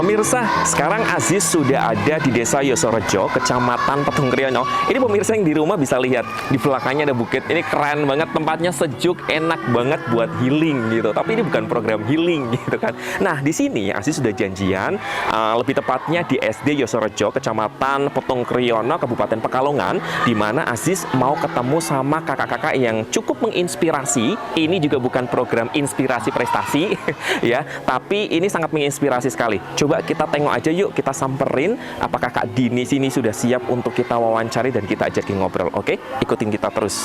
Pemirsa, sekarang Aziz sudah ada di Desa Yosorejo, Kecamatan Petung Kriono. Ini pemirsa yang di rumah bisa lihat, di belakangnya ada bukit. Ini keren banget, tempatnya sejuk, enak banget buat healing gitu. Tapi ini bukan program healing gitu kan. Nah, di sini Aziz sudah janjian, lebih tepatnya di SD Yosorejo, Kecamatan Petung Kriono, Kabupaten Pekalongan, di mana Aziz mau ketemu sama kakak-kakak yang cukup menginspirasi. Ini juga bukan program inspirasi prestasi, ya, tapi ini sangat menginspirasi sekali. Coba kita tengok aja yuk, kita samperin apakah Kak Dini sini sudah siap untuk kita wawancari dan kita ajakin ngobrol. Oke, ikutin kita terus.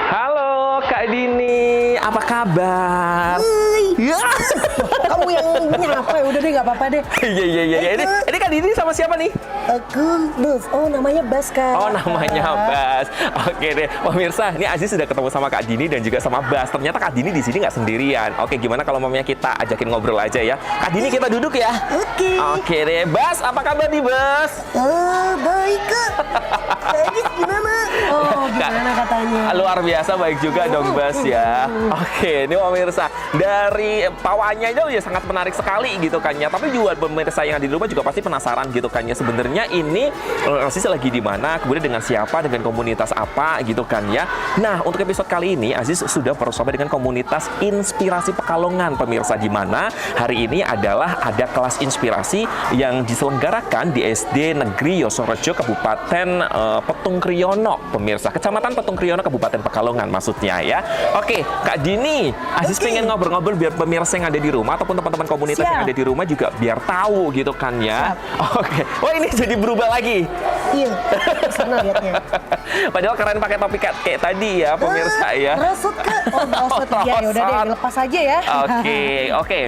Halo Kak Dini, apa kabar? Ya, kamu yang nyapa ya, udah deh nggak apa-apa deh. Iya. Ini Kak Dini sama siapa nih? Aku Bas. Oh, namanya Bas, Kak. Oh, namanya Bas. Oke deh, pemirsa, ini Aziz sudah ketemu sama Kak Dini dan juga sama Bas. Ternyata Kak Dini di sini nggak sendirian. Oke, gimana kalau mamanya kita ajakin ngobrol aja ya? Kak Dini, kita duduk ya. Oke deh, Bas, apa kabar nih Bas? Baik, Kak. Aziz gimana? Oh, gimana katanya? Luar biasa, baik juga dong Bas ya. Oke, ini pemirsa, dari pawannya aja ya sangat menarik sekali gitu kan ya. Tapi juga pemirsa yang di rumah juga pasti penasaran gitu kan ya. Sebenarnya ini Aziz lagi di mana, kemudian dengan siapa, dengan komunitas apa gitu kan ya. Nah, untuk episode kali ini Aziz sudah bersama dengan komunitas Inspirasi Pekalongan pemirsa, di mana hari ini adalah ada kelas inspirasi yang diselenggarakan di SD Negeri Yosorejo, Kabupaten Petung Kriono pemirsa, Kecamatan Petung Kriono, Kabupaten Pekalongan maksudnya ya. Oke, Kak Dini, Aziz pengen ngobrol-ngobrol biar pemirsa yang ada di rumah ataupun teman-teman komunitas yang ada di rumah juga biar tahu gitu kan ya. Oke. Oh, ini jadi berubah lagi. Iya, sana lihatnya. Padahal keren pakai topik kayak tadi ya pemirsa ya. Rasut, Kak. Oh, rasut. Ya udah deh, lepas aja ya. Oke.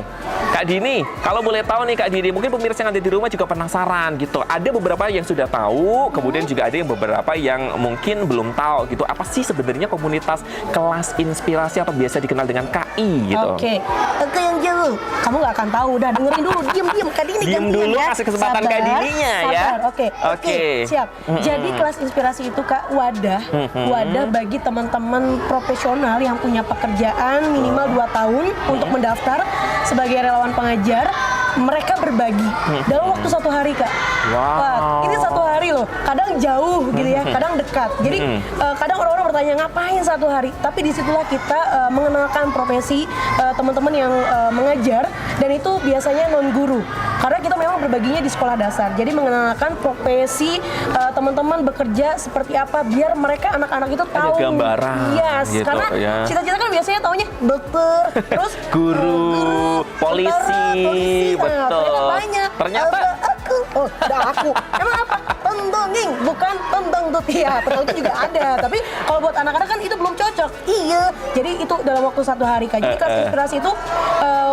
Kak Dini, kalau boleh tahu nih Kak Dini, mungkin pemirsa yang ada di rumah juga penasaran gitu. Ada beberapa yang sudah tahu, kemudian juga ada yang beberapa yang mungkin belum tahu gitu. Apa sih sebenarnya komunitas kelas inspirasi atau biasa dikenal dengan KI gitu? Oke, yang jauh. Kamu nggak akan tahu. Udah dengerin dulu, diam Kak Dini. Diam dulu, ya. kasih kesempatan Kak Dininya ya. Oke, siap. Jadi kelas inspirasi itu Kak wadah bagi teman-teman profesional yang punya pekerjaan minimal 2 tahun untuk mendaftar sebagai relawan pengajar. Mereka berbagi dalam waktu 1 hari Kak. Wow. Ini 1 hari loh. Kadang jauh gitu ya, kadang dekat. Jadi kadang orang-orang bertanya ngapain 1 hari. Tapi disitulah kita mengenalkan profesi teman-teman yang mengajar, dan itu biasanya non guru. Karena kita memang berbaginya di sekolah dasar. Jadi mengenalkan profesi teman-teman bekerja seperti apa, biar mereka anak-anak itu tahu. Ada gambaran. Yes, gitu, karena ya. cita-cita kan biasanya taunya dokter, terus guru, polisi. Betul. Ternyata aku. Emang apa? Pendongeng, bukan pendangdut. Ya, pendangdut juga ada. Tapi kalau buat anak-anak kan itu belum cocok. Iya. Jadi itu dalam waktu 1 hari Kak. Jadi kelas inspirasi itu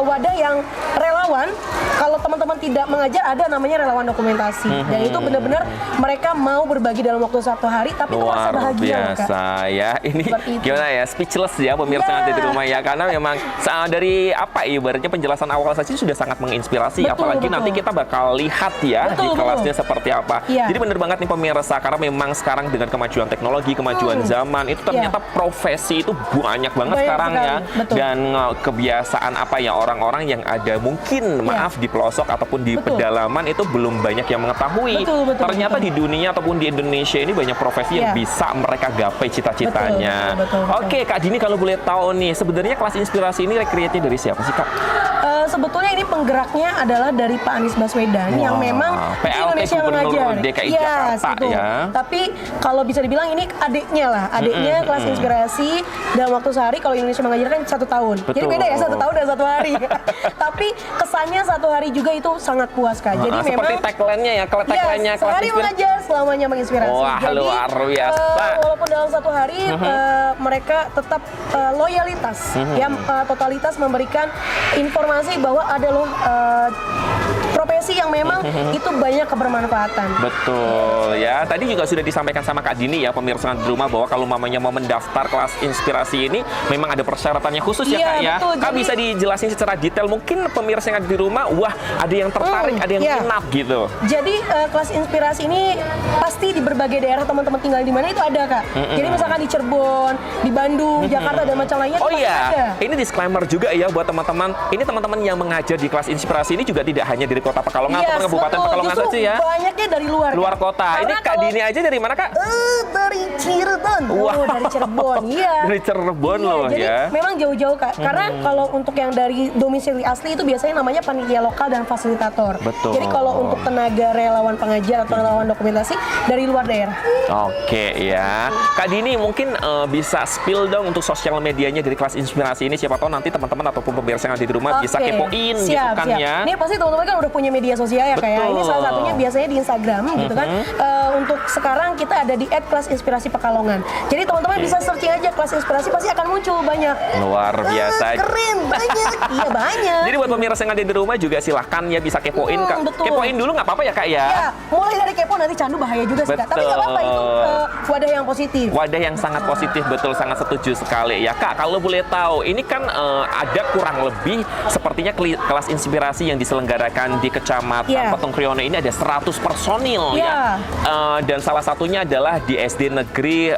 wadah yang relawan. Kalau teman-teman tidak mengajar, ada namanya relawan dokumentasi. Dan itu benar-benar mereka mau berbagi dalam waktu 1 hari, tapi itu merasa bahagia. Luar biasa ya. Ini gimana ya, speechless ya pemirsa yang ada di rumah ya. Karena memang dari apa ibaratnya penjelasan awal saja sudah sangat menginspirasi. Apalagi nanti kita bakal lihat ya di kelasnya seperti apa. Jadi bener banget nih pemirsa, karena memang sekarang dengan kemajuan teknologi, kemajuan zaman, itu ternyata profesi itu banyak banget sekarang ya. Dan kebiasaan apa ya, orang-orang yang ada mungkin maaf di pelosok ataupun di pedalaman itu belum banyak yang mengetahui. Ternyata di dunia ataupun di Indonesia ini banyak profesi yang bisa mereka gapai cita-citanya. Oke, Kak Dini, kalau boleh tahu nih, sebenarnya kelas inspirasi ini rekreasinya dari siapa sih Kak? Sebetulnya ini penggeraknya adalah dari Pak Anies Baswedan yang memang PLT Indonesia mengajar. DKI Jakarta ya. Tapi kalau bisa dibilang ini adiknya kelas inspirasi dalam waktu sehari. Kalau Indonesia mengajar kan 1 tahun. Jadi beda ya 1 tahun dan 1 hari. Tapi rasanya satu hari juga itu sangat puas Kak. Jadi seperti memang tagline-nya ya, kalau tagline-nya kelas sehari inspirasi. mengajar selamanya menginspirasi. Wah, Jadi luar biasa. walaupun dalam satu hari mereka tetap loyalitas, ya totalitas memberikan informasi bahwa ada loh profesi yang memang itu banyak kebermanfaatan. Betul ya. Tadi juga sudah disampaikan sama Kak Dini ya, pemirsa di rumah, bahwa kalau mamanya mau mendaftar kelas inspirasi ini memang ada persyaratannya khusus ya Iya, Kak ya. betul. Kak Jadi- bisa dijelasin secara detail, mungkin pemirsa yang ada di rumah, wah ada yang tertarik, ada yang iya. minat gitu. Jadi kelas inspirasi ini pasti di berbagai daerah teman-teman tinggal di mana itu ada Kak. Jadi misalkan di Cirebon, di Bandung, Jakarta dan macam lainnya. Oh itu pasti ada. iya, ini disclaimer juga ya buat teman-teman. Ini teman-teman yang mengajar di kelas inspirasi ini juga tidak hanya dari Kota Pekalongan Yes, atau Kabupaten betul. Pekalongan Justru saja ya. banyaknya dari luar. Luar Kak. kota. Ini Karena Kak kalau- Dini aja dari mana Kak? Dari Cirebon. Wah. Oh, dari Cirebon. Iya. Dari Cirebon Iya, loh jadi ya. memang jauh-jauh Kak. Karena kalau untuk yang dari domisili asli itu biasanya namanya panitia lokal dan fasilitator. Betul. Jadi kalau untuk tenaga relawan pengajar atau relawan dokumentasi dari luar daerah. Oke ya, Kak Dini mungkin bisa spill dong untuk sosial medianya dari kelas inspirasi ini. Siapa tahu nanti teman-teman ataupun pemirsa yang ada di rumah bisa Oke. kepoin gitu Siap, kan siap. ya. Ini pasti teman-teman kan udah punya media sosial ya Kak ya. Ini Betul. salah satunya biasanya di Instagram gitu kan. Untuk sekarang kita ada di @kelas_inspirasi Pekalongan. Jadi teman-teman Oke. bisa searching aja kelas inspirasi, pasti akan muncul banyak. Luar biasa. Keren, banyak. Iya banyak. Jadi buat pemirsa yang ada di rumah juga silahkan ya bisa kepoin Kak. betul. Kepoin dulu nggak apa-apa ya Kak ya. Ya, mulai dari kepo nanti candu bahaya juga sih Kak. Tapi nggak apa-apa, itu wadah yang positif. Wadah yang sangat positif, betul, sangat setuju sekali ya Kak. Kalau boleh tahu, ini kan ada kurang lebih sepertinya kelas inspirasi yang diselenggarakan di Kecamatan Iya. Petung Kriono ini ada 100 personil Iya. ya. Dan salah satunya adalah di SD Negeri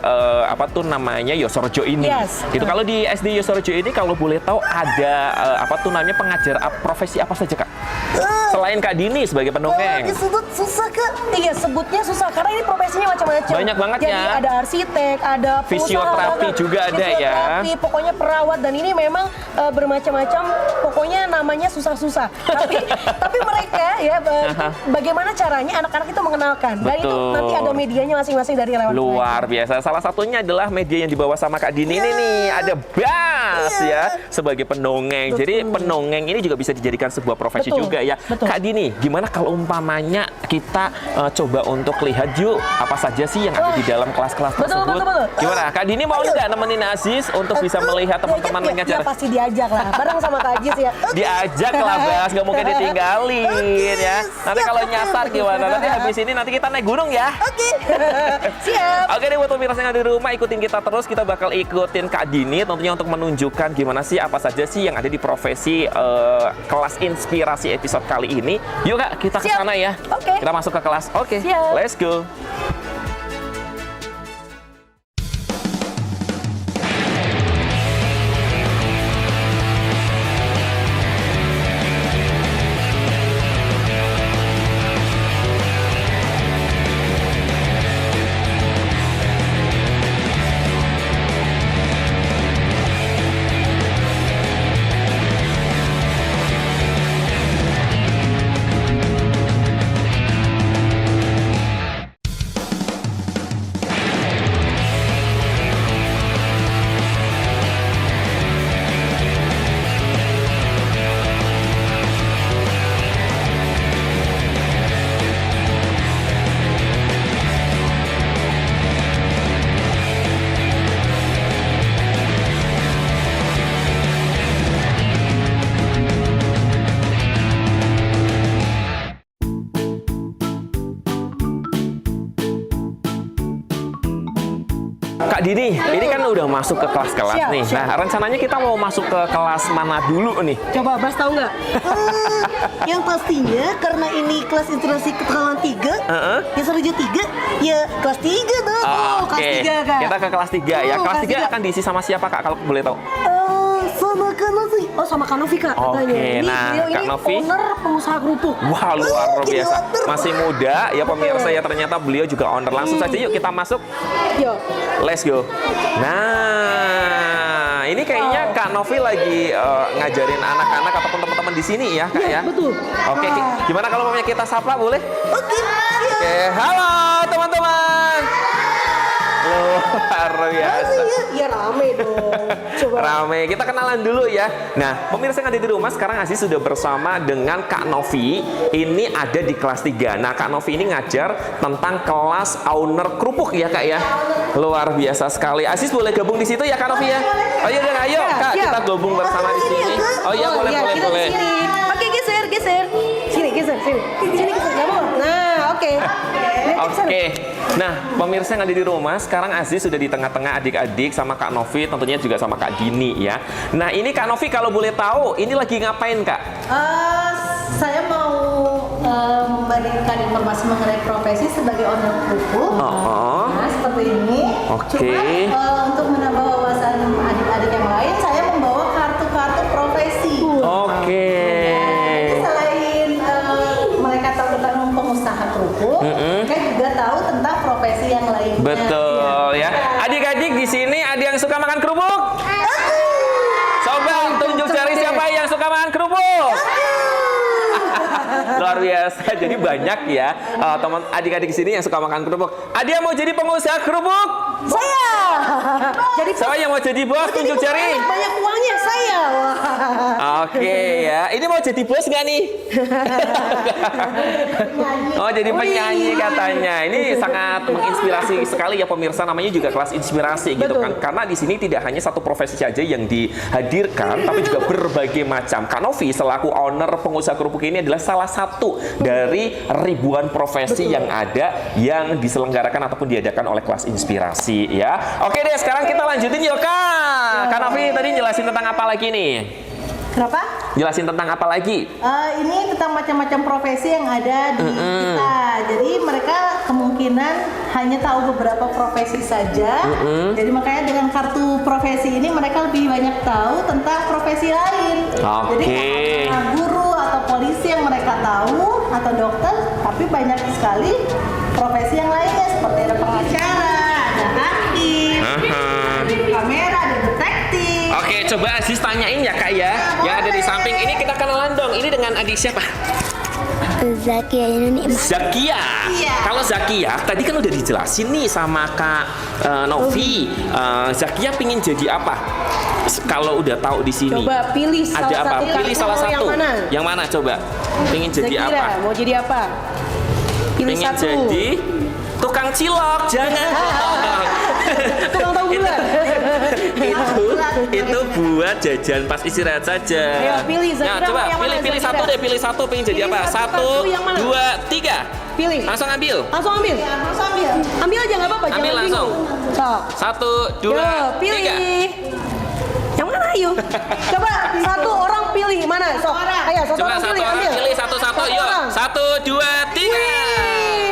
apa tuh namanya Yosorjo ini. Yes. Gitu. Kalau di SD Yosorjo ini kalau boleh tahu ada apa tuh namanya pengajar profesi apa saja Kak? Selain Kak Dini sebagai pendongeng. Disebut susah Kak. Iya, sebutnya susah karena ini profesinya macam-macam. Banyak banget Jadi ya. ada arsitek, ada pengusaha, Fisioterapi ada juga ada ya. fisioterapi, pokoknya perawat, dan ini memang bermacam-macam. Pokoknya namanya susah-susah. tapi mereka ya bagaimana caranya anak-anak itu mengenalkan. Dan itu Betul. nanti ada medianya masing-masing dari relawan. Luar biasa. Salah satunya adalah media yang dibawa sama Kak Dini ini nih. Ada Bas ya sebagai pendongeng. Jadi pendongeng ini juga bisa dijadikan sebuah profesi Betul, juga ya. betul. Kak Dini, gimana kalau umpamanya kita coba untuk lihat yuk apa saja sih yang ada di dalam kelas-kelas Betul, tersebut? betul, betul. Gimana? Kak Dini mau Ayo. nggak nemenin Aziz untuk bisa melihat teman-teman ya, mengajar? pasti diajak lah. Bareng sama Kak Ajis ya. Diajak lah Bas, nggak mungkin ditinggalin ya. Nanti kalau nyasar gimana? Nanti habis ini nanti kita naik gunung ya. Oke. Siap. Oke deh buat pemirsa yang ada di rumah, ikutin kita terus. Kita bakal ikutin Kak Dini tentunya untuk menunjukkan gimana sih, apa saja sih yang ada di profesi kelas inspirasi episode kali ini. Yuk Kak, kita ke Siap. sana ya. Oke. Kita masuk ke kelas. Oke, Siap. let's go. Kak Dini, ini kan udah masuk ke kelas-kelas Siap, nih. siap. Nah, rencananya kita mau masuk ke kelas mana dulu nih? Coba Bas tahu nggak? Yang pastinya karena ini kelas inspirasi Pekalongan 3, ya Sorjo 3, ya kelas 3 dong. Oke, kelas 3, Kak. kita ke kelas 3 ya. Oh, Kelas kelas 3 3. akan diisi sama siapa Kak kalau boleh tahu? Sama Kanovi. Oh, sama Kak Novi Kak Oke, katanya. Ini nah, beliau Kak ini Novi. owner pengusaha kerupuk. Wah, luar Jadi biasa. owner. Masih muda ya pemirsa ya, ternyata beliau juga owner. Langsung saja yuk kita masuk. Yo. Let's go. Nah, ini kayaknya Kak Novi lagi ngajarin anak-anak ataupun teman-teman di sini ya, Kak ya. Betul. Oke, gimana kalau mau kita sapa boleh? Oke, siap. Oke, halo teman-teman. Luar biasa. Ya rame dong. Coba. Rame, kita kenalan dulu ya. Nah, pemirsa yang ada di rumah, sekarang Aziz sudah bersama dengan Kak Novi. Ini ada di kelas 3. Nah, Kak Novi ini ngajar tentang kelas owner kerupuk ya Kak ya. Luar biasa sekali. Aziz boleh gabung di situ ya Kak Novi ya? Oh iya, dan ayo Kak, siap. kita gabung bersama di sini. Oh iya, boleh, ya, boleh, kita di boleh. sini. Oke, geser. Sini, geser. Sini geser. Kamu. Nah, oke. Oke, nah pemirsa yang ada di rumah, sekarang Aziz sudah di tengah-tengah adik-adik sama Kak Novi, tentunya juga sama Kak Dini ya. Nah ini Kak Novi kalau boleh tahu, ini lagi ngapain Kak? Saya mau memberikan informasi mengenai profesi sebagai owner kerupuk. Oh. Nah, seperti ini. Oke. Cuma untuk menambah wawasan adik-adik yang lain, saya membawa kartu-kartu profesi. Oke. Jadi selain mereka tahu tentang pengusaha kerupuk, mereka juga tahu tentang profesi yang lainnya. Betul ya. Adik-adik di sini ada yang suka makan kerupuk? Coba tunjuk jari siapa yang suka makan kerupuk. Luar biasa. Jadi banyak ya teman adik-adik di sini yang suka makan kerupuk. Ada yang mau jadi pengusaha kerupuk? Saya. Jadi Siapa yang mau jadi bos? Tunjuk jari. banyak uangnya saya. Oke ya. Ini mau jadi bos nggak nih? Oh jadi penyanyi katanya. Ini sangat menginspirasi sekali ya pemirsa. Namanya juga kelas inspirasi gitu Betul. kan. Karena di sini tidak hanya satu profesi saja yang dihadirkan, tapi juga berbagai macam. Kak Novi selaku owner pengusaha kerupuk ini adalah salah satu dari ribuan profesi yang ada yang diselenggarakan ataupun diadakan oleh kelas inspirasi ya. Oke deh, sekarang kita lanjutin yuk Kak. Kak Novi tadi jelasin tentang apa lagi nih? Kenapa? Jelasin tentang apa lagi? Ini tentang macam-macam profesi yang ada di kita. Jadi mereka kemungkinan hanya tahu beberapa profesi saja. Jadi makanya dengan kartu profesi ini mereka lebih banyak tahu tentang profesi lain. Jadi kalau guru atau polisi yang mereka tahu atau dokter, tapi banyak sekali profesi yang lainnya seperti ada pengacara, ada hakim, ada kamera, ada detektif. Oke, coba Aziz tanyain ya Kak ya. Yang ada di samping ini kita kenalan dong. Ini dengan adik siapa? Zakia ini Zakia. Iya. Kalau Zakia, tadi kan udah dijelasin nih sama Kak Novi. Zakia pingin jadi apa? Kalau udah tahu di sini. Coba pilih Ada salah apa? satu Pilih kartu salah mau satu. yang mana? Yang mana coba? Pingin jadi Kira-kira apa? mau jadi apa? Pilih Pingin satu. jadi tukang cilok. Jangan. Tukang tahu bulat. itu buat jajan pas istirahat saja. Ayo, pilih, Zakira, Nah, coba mau yang mana, pilih Zakira? satu deh, pilih satu pengen jadi Pilih apa? satu Satu, kartu yang mana? 2, 3. Pilih. Langsung ambil. Langsung ambil. Langsung ambil. Ambil aja nggak apa-apa. Ambil jangan langsung. bingung. Sok. 1, 2, Yo, pilih. 3. Yang mana ayo? Coba satu orang pilih mana? Sok. Ayo, satu Coba orang satu pilih. orang Ambil. pilih satu-satu. Yuk. orang. 1, 2, 3.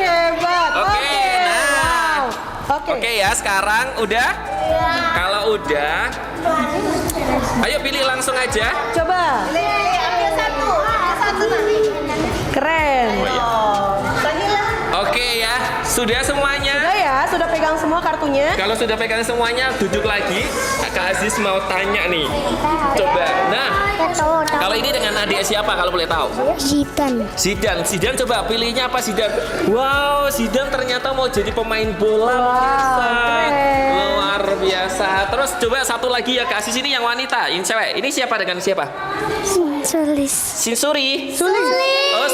Hebat. Oke, nah. Wow. Oke ya, sekarang udah? Kalau udah, ayo pilih langsung aja. Coba. Ambil satu. Ambil satu nanti. Keren. Oke ya, sudah semuanya? Udah ya, sudah pegang semua kartunya. Kalau sudah pegang semuanya, duduk lagi. Kak Aziz mau tanya nih. Coba. Nah, kalau ini dengan adik siapa kalau boleh tahu? Zidan. Zidan coba pilihnya apa Zidan? Wow, Zidan ternyata mau jadi pemain bola. Pemirsa. keren. Luar biasa. Terus coba satu lagi ya Kak Aziz ini yang wanita, yang cewek. Ini siapa dengan siapa? Sulis. Sinsuri. Oh,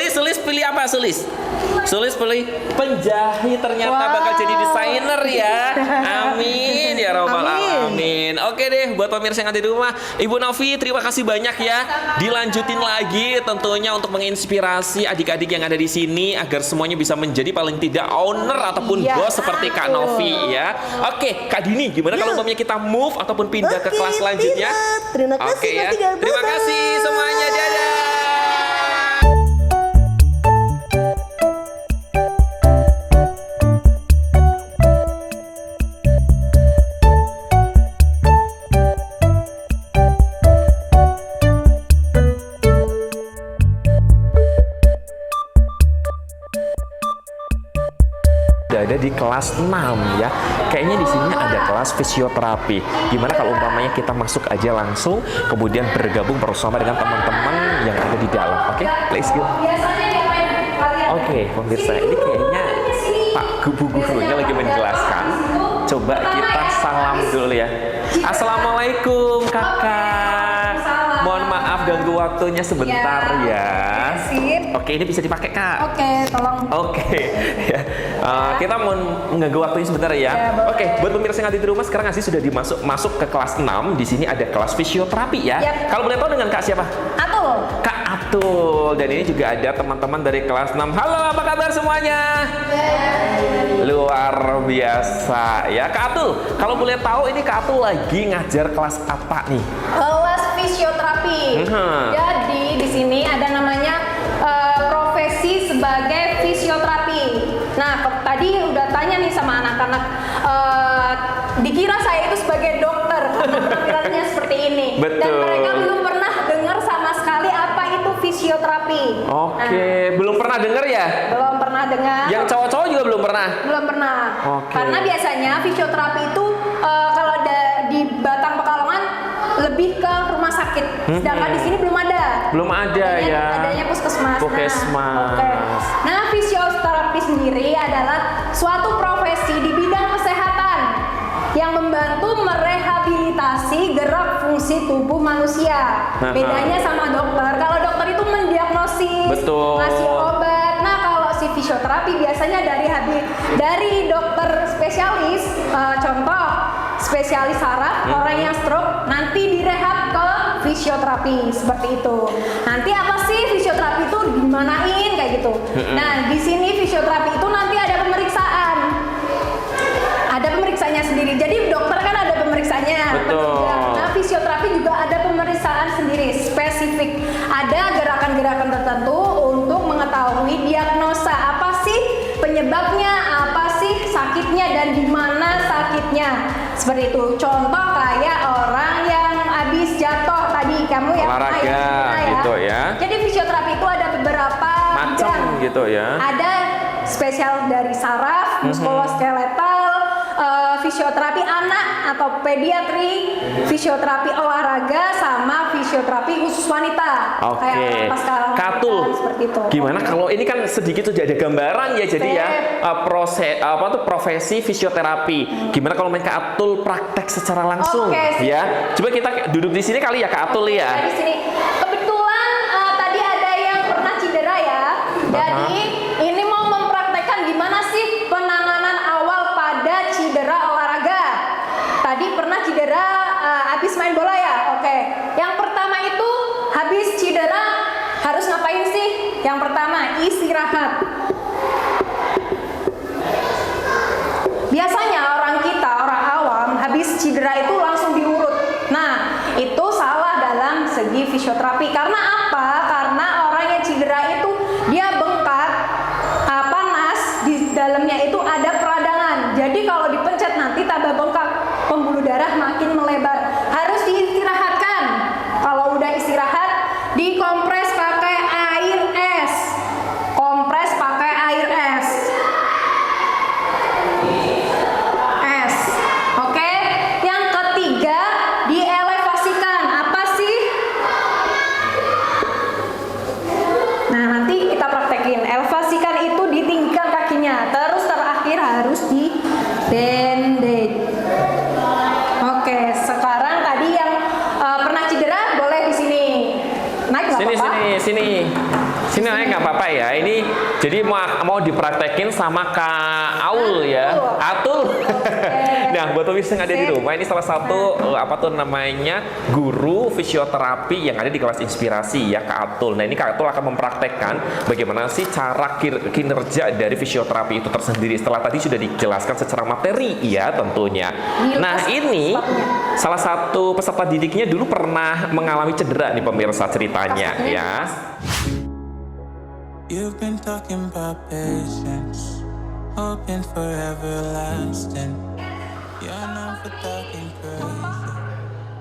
Sulis pilih apa Sulis? Sulis pilih penjahit, ternyata Wow. bakal jadi desainer ya. Amin ya robbal Amin. alamin. Oke deh, buat pemirsa yang ada di rumah, Ibu Novi terima kasih banyak ya. Dilanjutin lagi tentunya untuk menginspirasi adik-adik yang ada di sini agar semuanya bisa menjadi paling tidak owner ataupun Iya, bos seperti Kak Novi ya. Oke, Kak Dini, gimana kalau umpamanya kita move ataupun pindah ke Oke, kelas selanjutnya? pindah. Terima kasih, Oke ya. Kak Tiga. Terima Bye-bye. kasih semuanya. Dadah. Udah ada di kelas 6 ya. Kayaknya di sini ada kelas fisioterapi. Gimana kalau umpamanya kita masuk aja langsung kemudian bergabung bersama dengan teman-teman yang ada di dalam. Oke, let's go. Oke, pemirsa, ini kayaknya Pak Bu gurunya lagi menjelaskan. Coba kita salam dulu ya. Assalamualaikum kakak. Mohon maaf ganggu waktunya sebentar ya. Sip. Oke, ini bisa dipakai kak. Oke, tolong. Oke, ya. Kita mau mengganggu waktunya sebentar ya. Oke, buat pemirsa yang ada di rumah sekarang Aziz sudah masuk ke kelas 6. Di sini ada kelas fisioterapi ya. Yap. Kalau boleh tahu dengan Kak siapa? Atul. Kak Atul. Dan ini juga ada teman-teman dari kelas 6. Halo, apa kabar semuanya? Luar biasa ya. Kak Atul, kalau boleh tahu ini Kak Atul lagi ngajar kelas apa nih? Kelas fisioterapi. Jadi di sini ada namanya profesi sebagai fisioterapi. Nah, tadi udah tanya nih sama anak-anak, dikira saya itu sebagai dokter karena penampilannya seperti ini. Betul. Dan mereka belum pernah dengar sama sekali apa itu fisioterapi. Oke, belum pernah dengar ya? Belum pernah dengar. Yang cowok-cowok juga belum pernah? Belum pernah. Oke. Karena biasanya fisioterapi itu kalau di Batang Pekalongan lebih ke rumah sakit. Sedangkan di sini belum ada. Belum ada ya. Adanya puskesmas. Puskesmas. Oke. Nah, fisioterapi sendiri adalah suatu profesi di bidang kesehatan yang membantu merehabilitasi gerak fungsi tubuh manusia. Bedanya sama dokter. Kalau dokter itu mendiagnosis, Betul. ngasih obat. Nah, kalau si fisioterapi biasanya dari dokter spesialis, contoh spesialis saraf, orang yang stroke nanti direhab ke fisioterapi seperti itu. Nanti apa sih fisioterapi itu dimanain kayak gitu. Nah, di sini fisioterapi itu nanti ada pemeriksaan. Ada pemeriksaannya sendiri. Jadi dokter kan ada pemeriksaannya. Betul. Nah, fisioterapi juga ada pemeriksaan sendiri spesifik. Ada gerakan-gerakan tertentu untuk mengetahui diagnosa apa sih penyebabnya, apa sih sakitnya dan di mana sakitnya. Seperti itu. Contoh kayak orang yang habis jatuh tadi kamu yang Olahraga gitu ya. Jadi fisioterapi itu ada beberapa Macam bidang. gitu ya. Ada spesial dari saraf, muskuloskeletal, fisioterapi anak atau pediatri, fisioterapi olahraga, sama fisioterapi khusus wanita. Oke. Kayak pas sekarang Katul. seperti itu. Gimana kalau ini kan sedikit sudah ada gambaran ya, jadi ya profesi fisioterapi. Gimana kalau main Kak Atul praktek secara langsung? Oke, sip. Ya. Coba kita duduk di sini kali ya Kak Atul ya. Di sini kebetulan tadi ada yang pernah cedera ya. Jadi ini mau mempraktekkan gimana sih penanganan awal pada cedera olahraga. Tadi pernah cedera habis main bola ya. Oke. Yang pertama itu habis cedera harus ngapain sih? Yang pertama istirahat. Biasanya orang awam habis cedera itu langsung diurut. Nah, itu salah dalam segi fisioterapi. Karena apa? Karena orang yang cedera itu dia bengkak, panas, di dalamnya itu ada peradangan. Jadi kalau dipencet nanti tambah bengkak, pembuluh darah makin melebar. Harus diistirahatkan. Kalau udah istirahat, dikompres pakai air es. Kompres pakai air es. Oke. Yang ketiga, dielevasikan. Apa sih? Nah, nanti kita praktekin. Elevasikan itu ditinggikan kakinya. Terus terakhir harus di bandage. Oke, sekarang tadi yang pernah cedera boleh di sini. Naik nggak apa-apa? Sini naik nggak apa-apa ya. Ini jadi mau dipraktekin sama Kak Aul ya. Atul. Nah, buat pemirsa yang ada di rumah, ini salah satu namanya guru fisioterapi yang ada di kelas inspirasi ya, Kak Atul. Nah, ini Kak Atul akan mempraktekkan bagaimana sih cara kinerja dari fisioterapi itu tersendiri. Setelah tadi sudah dijelaskan secara materi ya tentunya. Nah, ini salah satu peserta didiknya dulu pernah mengalami cedera nih pemirsa ceritanya ya. You've been talking about patience, hoping for everlasting. You're known for talking crazy.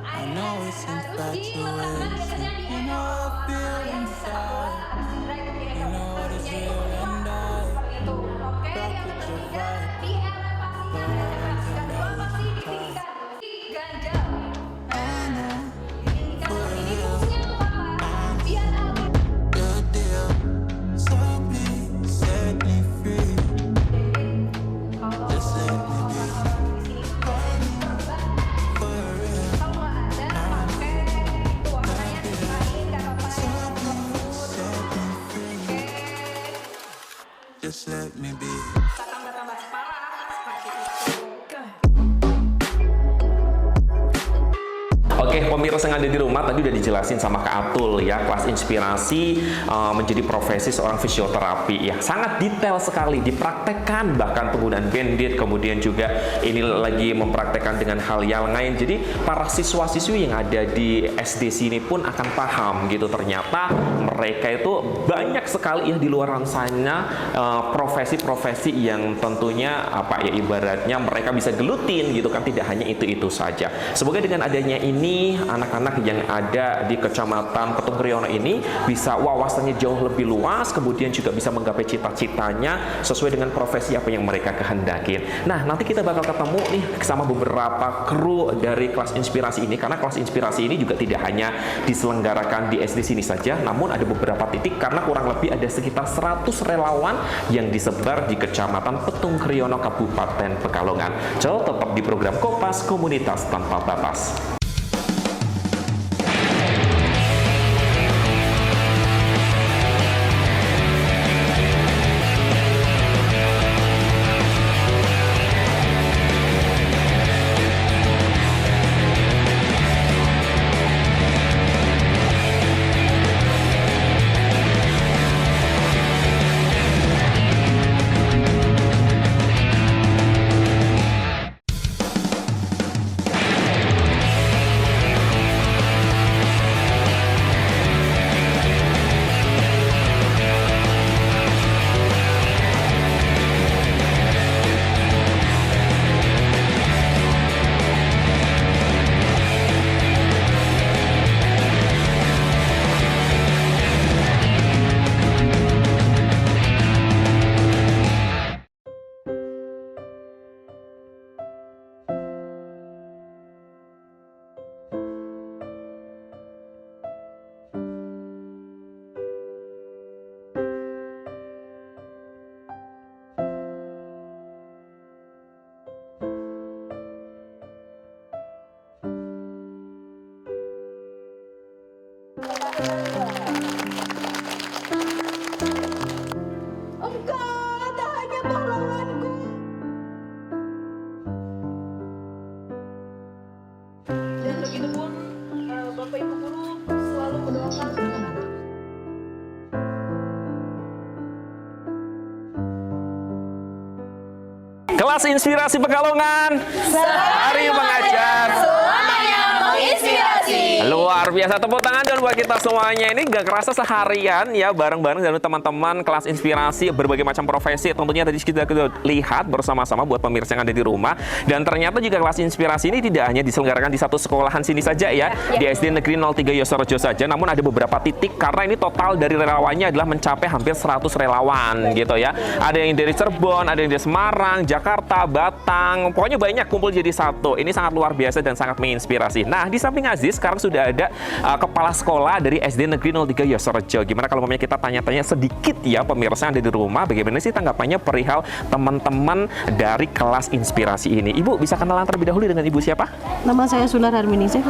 I know it's infatuation. You know I feel inside. You know what is real and I rock with your vibe. Your deal, so please set me free. just let me be. Oke, pemirsa yang ada di rumah tadi udah dijelasin sama Kak Atul ya, kelas inspirasi menjadi profesi seorang fisioterapi ya. Sangat detail sekali dipraktekkan, bahkan penggunaan bandit, kemudian juga ini lagi mempraktekkan dengan hal yang lain. Jadi para siswa-siswi yang ada di SD sini pun akan paham gitu, ternyata mereka itu banyak sekali ya di luar sana profesi-profesi yang tentunya apa ya, ibaratnya mereka bisa gelutin gitu kan, tidak hanya itu-itu saja. Semoga dengan adanya ini anak-anak yang ada di Kecamatan Petung Kriono ini bisa wawasannya jauh lebih luas, kemudian juga bisa menggapai cita-citanya sesuai dengan profesi apa yang mereka kehendaki. Nah, nanti kita bakal ketemu nih sama beberapa kru dari kelas inspirasi ini, karena kelas inspirasi ini juga tidak hanya diselenggarakan di SD sini saja, namun ada beberapa titik karena kurang lebih ada sekitar 100 relawan yang disebar di Kecamatan Petung Kriono, Kabupaten Pekalongan. So, tetap di program Kompas, Komunitas Tanpa Batas. Engkau tak hanya pahlawanku. Dan begitu pun Bapak Ibu guru selalu mendoakan anak-anak. Kelas Inspirasi Pekalongan, hari mengajar. Semuanya menginspirasi. Luar biasa, tepuk tangan dong buat kita semuanya. Ini gak kerasa seharian ya bareng-bareng dengan teman-teman kelas inspirasi berbagai macam profesi. Tentunya tadi kita lihat bersama-sama buat pemirsa yang ada di rumah. Dan ternyata juga kelas inspirasi ini tidak hanya diselenggarakan di satu sekolahan sini saja ya, di SD Negeri 03 Yosorejo saja, namun ada beberapa titik karena ini total dari relawannya adalah mencapai hampir 100 relawan gitu ya. Ada yang dari Cirebon, ada yang dari Semarang, Jakarta, Batang, pokoknya banyak kumpul jadi satu. Ini sangat luar biasa dan sangat menginspirasi. Nah, di samping Aziz sekarang sudah ada kepala sekolah dari SD Negeri 03 Yosorejo. Gimana kalau mamanya kita tanya-tanya sedikit ya pemirsa yang ada di rumah, bagaimana sih tanggapannya perihal teman-teman dari kelas inspirasi ini? Ibu bisa kenalan terlebih dahulu dengan Ibu siapa? Nama saya Sunar Harminisih.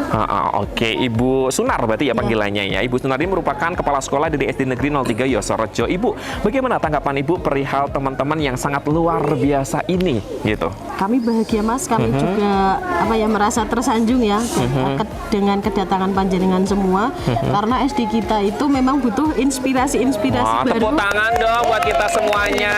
Oke, Ibu Sunar berarti ya panggilannya ya. Ibu Sunar ini merupakan kepala sekolah dari SD Negeri 03 Yosorejo. Ibu, bagaimana tanggapan Ibu perihal teman-teman yang sangat luar biasa ini gitu? Kami bahagia Mas, kami juga merasa tersanjung ya dengan kedatangan panjenengan semua, karena SD kita itu memang butuh inspirasi-inspirasi baru. Tepuk tangan dong buat kita semuanya.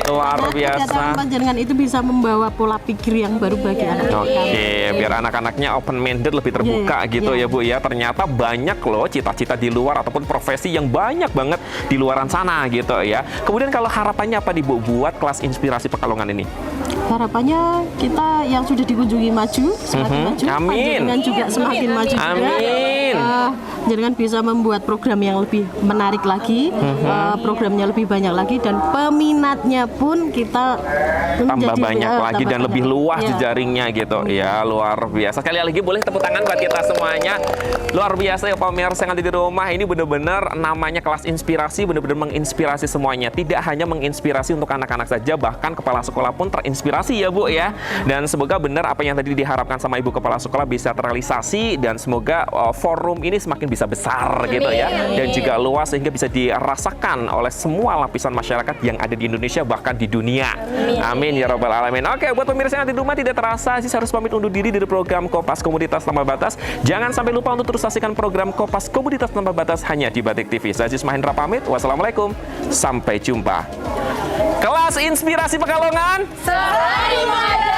Luar biasa. Kedatangan panjenengan itu bisa membawa pola pikir yang baru bagi anak-anak. Oke, biar anak-anaknya open minded, lebih terbuka gitu ya Bu ya. Ternyata banyak loh cita-cita di luar ataupun profesi yang banyak banget di luaran sana gitu ya. Kemudian kalau harapannya apa nih Bu buat kelas inspirasi Pekalongan ini? Harapannya kita yang sudah dikunjungi maju, semakin maju. Amin. Panjenengan juga semakin maju juga. Amin. Jangan bisa membuat program yang lebih menarik lagi, programnya lebih banyak lagi, dan peminatnya pun kita tambah banyak lagi tambah dan lebih banyak. luas Ya. jejaringnya gitu ya, luar biasa. Sekali lagi boleh tepuk tangan buat kita semuanya. Luar biasa ya pemirsa yang ada di rumah, ini benar-benar namanya kelas inspirasi, benar-benar menginspirasi semuanya. Tidak hanya menginspirasi untuk anak-anak saja, bahkan kepala sekolah pun terinspirasi ya Bu ya. Dan semoga benar apa yang tadi diharapkan sama Ibu Kepala Sekolah bisa terrealisasi, dan semoga forum ini semakin bisa besar gitu ya, dan juga luas sehingga bisa dirasakan oleh semua lapisan masyarakat yang ada di Indonesia bahkan di dunia. Amin ya robbal alamin. Oke, buat pemirsa yang ada di rumah, tidak terasa Aziz harus pamit undur diri dari program Kompas Komoditas Tanpa Batas. Jangan sampai lupa untuk terus saksikan program Kompas Komoditas Tanpa Batas hanya di Batik TV. Saya Aziz Mahendra pamit. Wassalamualaikum. Sampai jumpa. Kelas Inspirasi Pekalongan. Sehari mengajar.